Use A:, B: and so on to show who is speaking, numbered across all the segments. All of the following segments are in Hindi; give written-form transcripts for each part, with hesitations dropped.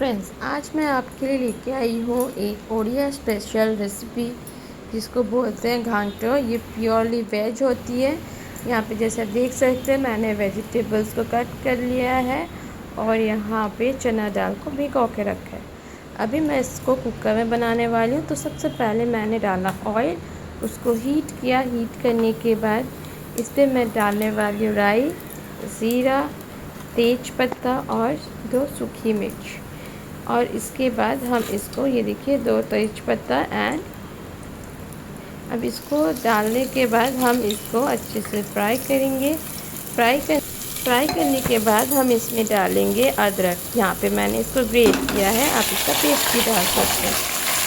A: फ्रेंड्स, आज मैं आपके लिए लेके आई हूँ एक ओडिया स्पेशल रेसिपी जिसको बोलते हैं घांटो। ये प्योरली वेज होती है। यहाँ पे जैसे आप देख सकते हैं मैंने वेजिटेबल्स को कट कर लिया है और यहाँ पे चना दाल को भिगो के रखा है। अभी मैं इसको कुकर में बनाने वाली हूँ। तो सबसे पहले मैंने डाला ऑयल, उसको हीट किया। हीट करने के बाद इस पर मैं डालने वाली हूँ राई, ज़ीरा, तेज पत्ता और 2 सूखी मिर्च। और इसके बाद हम इसको, ये देखिए 2 तेज पत्ता एंड अब इसको डालने के बाद हम इसको अच्छे से फ्राई करेंगे। फ्राई करने के बाद हम इसमें डालेंगे अदरक। यहाँ पे मैंने इसको ग्रेट किया है, आप इसका पेस्ट भी डाल सकते हैं।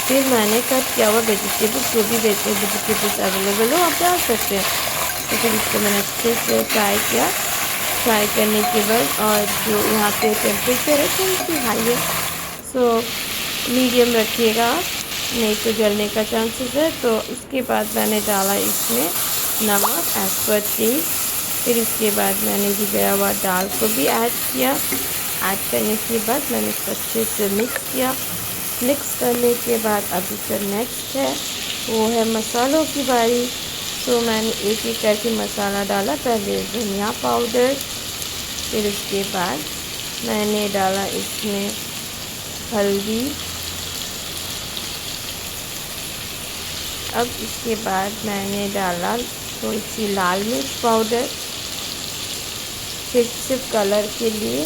A: फिर मैंने कट किया हुआ वेजिटेबल्स, जो भी वेजिटेबल्स अवेलेबल हो आप डाल सकते हैं। तो फिर इसको मैंने अच्छे से फ्राई किया। फ्राई करने के बाद और जो यहाँ पे टेम्परेचर है थोड़ी हाई है, सो मीडियम रखिएगा आप, नहीं तो जलने का चांसेस है। तो इसके बाद मैंने डाला इसमें नमक एज पर टेस्ट। फिर इसके बाद मैंने भिगोया हुआ दाल को भी ऐड किया। ऐड करने के बाद मैंने इसको अच्छे से मिक्स किया। मिक्स करने के बाद अभी जो नेक्स्ट है वो है मसालों की बारी। तो मैंने एक एक करके मसाला डाला। पहले धनिया पाउडर, फिर उसके बाद मैंने डाला इसमें हल्दी। अब इसके बाद मैंने डाला थोड़ी सी लाल मिर्च पाउडर, सिर्फ कलर के लिए।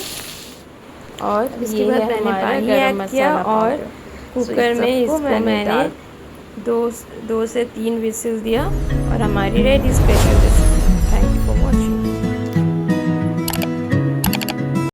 A: और इसके बाद मैंने पानी ऐड किया और कुकर में इसको मैंने 2 से 3 विसिल दिया और हमारी रेडी स्पेशल रेसिपी।